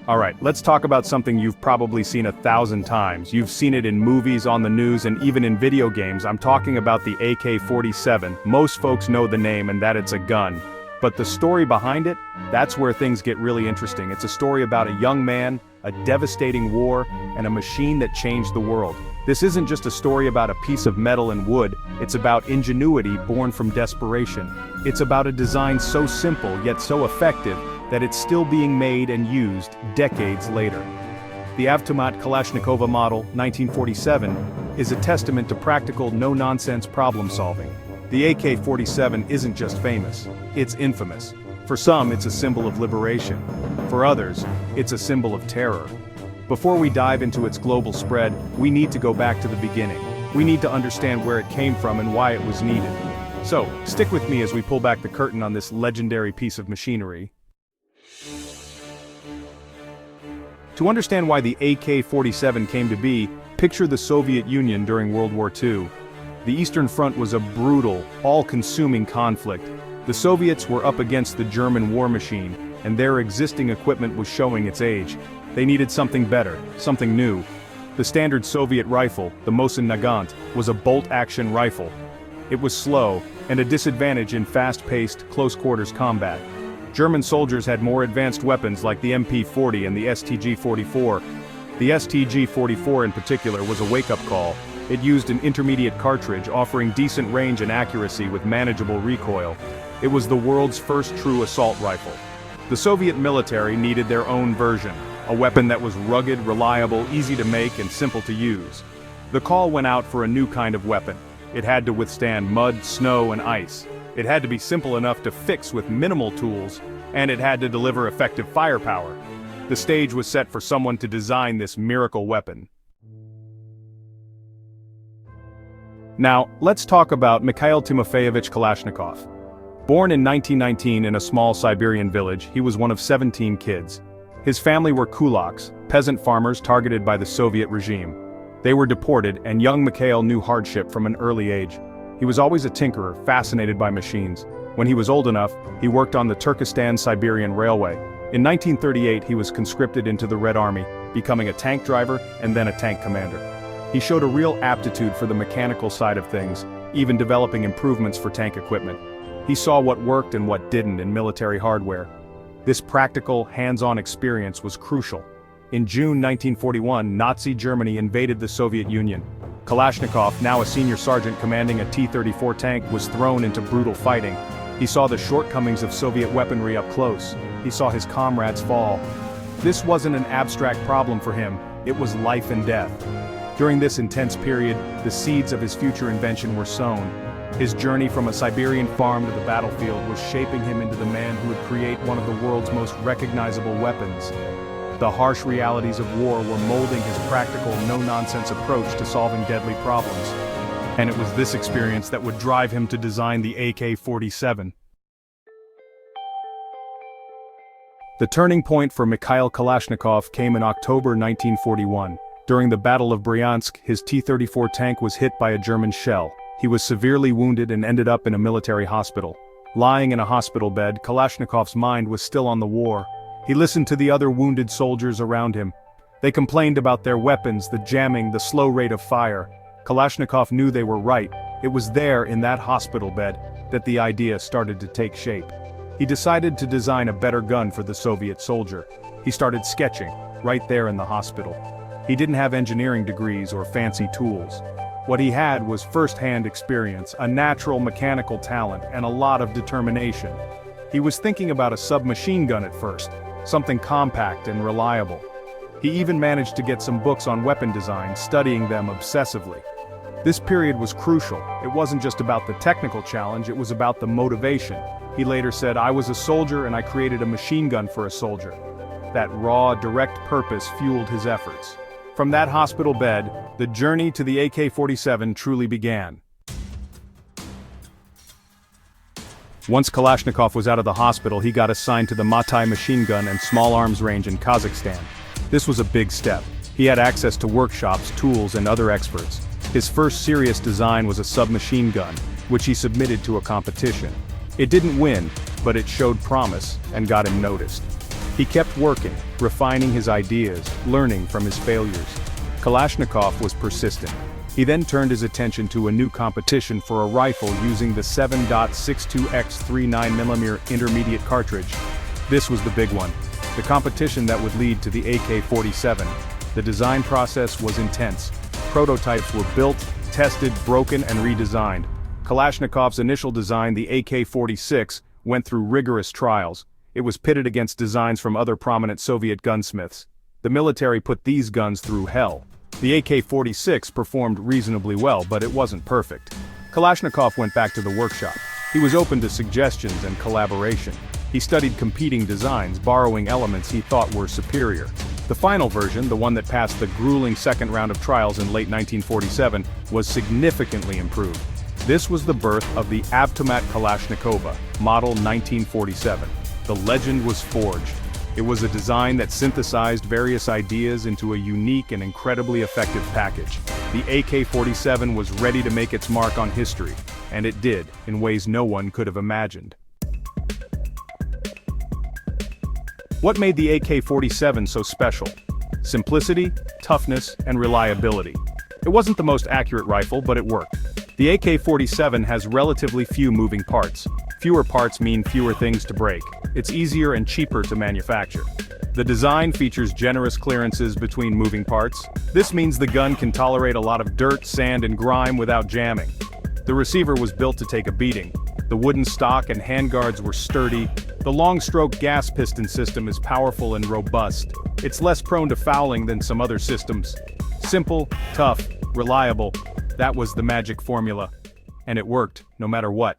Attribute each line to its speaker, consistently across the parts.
Speaker 1: Alright, let's talk about something you've probably seen 1,000 times. You've seen it in movies, on the news, and even in video games. I'm talking about the AK-47. Most folks know the name and that it's a gun. But the story behind it, that's where things get really interesting. It's a story about a young man, a devastating war, and a machine that changed the world. This isn't just a story about a piece of metal and wood, it's about ingenuity born from desperation. It's about a design so simple yet so effective that it's still being made and used decades later. The Avtomat Kalashnikov model, 1947, is a testament to practical, no-nonsense problem-solving. The AK-47 isn't just famous, it's infamous. For some, it's a symbol of liberation. For others, it's a symbol of terror. Before we dive into its global spread, we need to go back to the beginning. We need to understand where it came from and why it was needed. So, stick with me as we pull back the curtain on this legendary piece of machinery. To understand why the AK-47 came to be, picture the Soviet Union during World War II. The Eastern Front was a brutal, all-consuming conflict. The Soviets were up against the German war machine, and their existing equipment was showing its age. They needed something better, something new. The standard Soviet rifle, the Mosin-Nagant, was a bolt-action rifle. It was slow, and a disadvantage in fast-paced, close-quarters combat. German soldiers had more advanced weapons like the MP-40 and the STG-44. The STG-44 in particular was a wake-up call. It used an intermediate cartridge offering decent range and accuracy with manageable recoil. It was the world's first true assault rifle. The Soviet military needed their own version, a weapon that was rugged, reliable, easy to make, and simple to use. The call went out for a new kind of weapon. It had to withstand mud, snow, and ice. It had to be simple enough to fix with minimal tools, and it had to deliver effective firepower. The stage was set for someone to design this miracle weapon. Now, let's talk about Mikhail Timofeyevich Kalashnikov. Born in 1919 in a small Siberian village, he was one of 17 kids. His family were kulaks, peasant farmers targeted by the Soviet regime. They were deported, and young Mikhail knew hardship from an early age. He was always a tinkerer, fascinated by machines. When he was old enough, he worked on the Turkestan-Siberian Railway. In 1938 he was conscripted into the Red Army, becoming a tank driver and then a tank commander. He showed a real aptitude for the mechanical side of things, even developing improvements for tank equipment. He saw what worked and what didn't in military hardware. This practical, hands-on experience was crucial. In June 1941, Nazi Germany invaded the Soviet Union. Kalashnikov, now a senior sergeant commanding a T-34 tank, was thrown into brutal fighting. He saw the shortcomings of Soviet weaponry up close. He saw his comrades fall. This wasn't an abstract problem for him, it was life and death. During this intense period, the seeds of his future invention were sown. His journey from a Siberian farm to the battlefield was shaping him into the man who would create one of the world's most recognizable weapons. The harsh realities of war were molding his practical, no-nonsense approach to solving deadly problems. And it was this experience that would drive him to design the AK-47. The turning point for Mikhail Kalashnikov came in October 1941. During the Battle of Bryansk, his T-34 tank was hit by a German shell. He was severely wounded and ended up in a military hospital. Lying in a hospital bed, Kalashnikov's mind was still on the war. He listened to the other wounded soldiers around him. They complained about their weapons, the jamming, the slow rate of fire. Kalashnikov knew they were right. It was there, in that hospital bed, that the idea started to take shape. He decided to design a better gun for the Soviet soldier. He started sketching, right there in the hospital. He didn't have engineering degrees or fancy tools. What he had was first-hand experience, a natural mechanical talent, and a lot of determination. He was thinking about a submachine gun at first, something compact and reliable. He even managed to get some books on weapon design, studying them obsessively. This period was crucial. It wasn't just about the technical challenge, it was about the motivation. He later said, "I was a soldier and I created a machine gun for a soldier." That raw, direct purpose fueled his efforts. From that hospital bed, the journey to the AK-47 truly began. Once Kalashnikov was out of the hospital, he got assigned to the Matai machine gun and small arms range in Kazakhstan. This was a big step. He had access to workshops, tools, and other experts. His first serious design was a submachine gun, which he submitted to a competition. It didn't win, but it showed promise and got him noticed. He kept working, refining his ideas, learning from his failures. Kalashnikov was persistent. He then turned his attention to a new competition for a rifle using the 7.62x 39mm intermediate cartridge. This was the big one. The competition that would lead to the AK-47. The design process was intense. Prototypes were built, tested, broken, and redesigned. Kalashnikov's initial design, the AK-46, went through rigorous trials. It was pitted against designs from other prominent Soviet gunsmiths. The military put these guns through hell. The AK-46 performed reasonably well, but it wasn't perfect. Kalashnikov went back to the workshop. He was open to suggestions and collaboration. He studied competing designs, borrowing elements he thought were superior. The final version, the one that passed the grueling second round of trials in late 1947, was significantly improved. This was the birth of the Avtomat Kalashnikova, model 1947. The legend was forged. It was a design that synthesized various ideas into a unique and incredibly effective package. The AK-47 was ready to make its mark on history, and it did, in ways no one could have imagined. What made the AK-47 so special? Simplicity, toughness, and reliability. It wasn't the most accurate rifle, but it worked. The AK-47 has relatively few moving parts. Fewer parts mean fewer things to break. It's easier and cheaper to manufacture. The design features generous clearances between moving parts. This means the gun can tolerate a lot of dirt, sand, and grime without jamming. The receiver was built to take a beating. The wooden stock and handguards were sturdy. The long-stroke gas piston system is powerful and robust. It's less prone to fouling than some other systems. Simple, tough, reliable. That was the magic formula. And it worked, no matter what.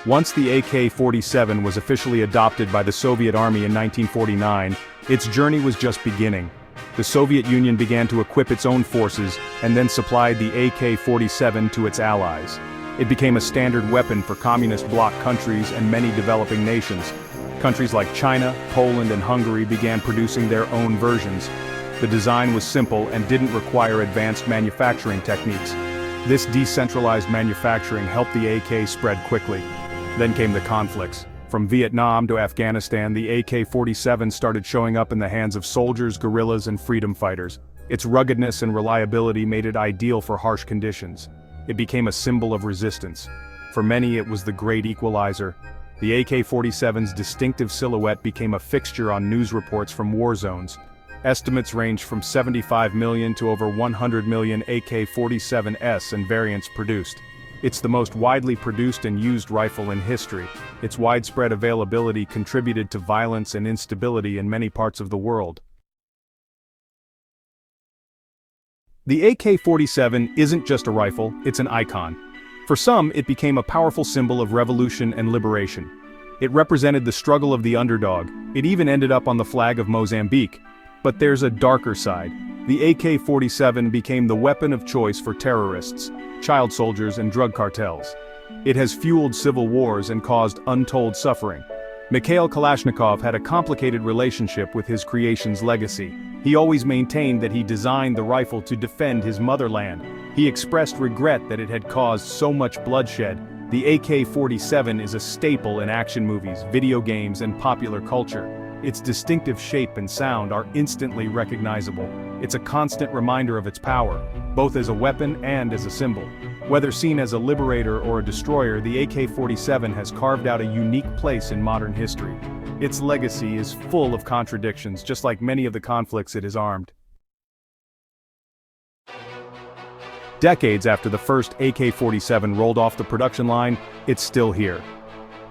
Speaker 1: Once the AK-47 was officially adopted by the Soviet Army in 1949, its journey was just beginning. The Soviet Union began to equip its own forces, and then supplied the AK-47 to its allies. It became a standard weapon for communist bloc countries and many developing nations. Countries like China, Poland, and Hungary began producing their own versions. The design was simple and didn't require advanced manufacturing techniques. This decentralized manufacturing helped the AK spread quickly. Then came the conflicts. From Vietnam to Afghanistan, the AK-47 started showing up in the hands of soldiers, guerrillas, and freedom fighters. Its ruggedness and reliability made it ideal for harsh conditions. It became a symbol of resistance. For many, it was the great equalizer. The AK-47's distinctive silhouette became a fixture on news reports from war zones. Estimates range from 75 million to over 100 million AK-47s and variants produced. It's the most widely produced and used rifle in history. Its widespread availability contributed to violence and instability in many parts of the world. The AK-47 isn't just a rifle, it's an icon. For some, it became a powerful symbol of revolution and liberation. It represented the struggle of the underdog. It even ended up on the flag of Mozambique. But there's a darker side. The AK-47 became the weapon of choice for terrorists, child soldiers, and drug cartels. It has fueled civil wars and caused untold suffering. Mikhail Kalashnikov had a complicated relationship with his creation's legacy. He always maintained that he designed the rifle to defend his motherland. He expressed regret that it had caused so much bloodshed. The AK-47 is a staple in action movies, video games, and popular culture. Its distinctive shape and sound are instantly recognizable. It's a constant reminder of its power, both as a weapon and as a symbol. Whether seen as a liberator or a destroyer, the AK-47 has carved out a unique place in modern history. Its legacy is full of contradictions, just like many of the conflicts it has armed. Decades after the first AK-47 rolled off the production line, it's still here.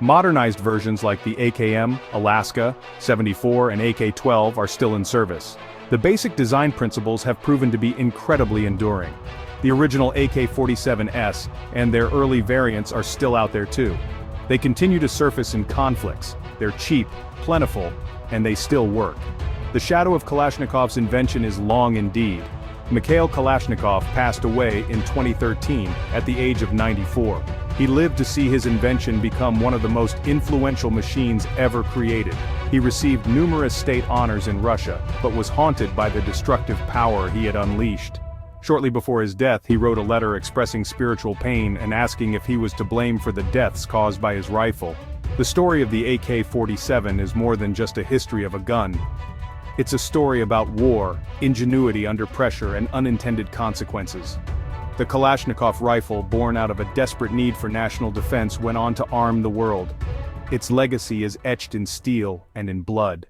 Speaker 1: Modernized versions like the AKM, Alaska, 74, and AK-12 are still in service. The basic design principles have proven to be incredibly enduring. The original AK-47S and their early variants are still out there too. They continue to surface in conflicts. They're cheap, plentiful, and they still work. The shadow of Kalashnikov's invention is long indeed. Mikhail Kalashnikov passed away in 2013 at the age of 94. He lived to see his invention become one of the most influential machines ever created. He received numerous state honors in Russia, but was haunted by the destructive power he had unleashed. Shortly before his death, he wrote a letter expressing spiritual pain and asking if he was to blame for the deaths caused by his rifle. The story of the AK-47 is more than just a history of a gun. It's a story about war, ingenuity under pressure, and unintended consequences. The Kalashnikov rifle, born out of a desperate need for national defense, went on to arm the world. Its legacy is etched in steel and in blood.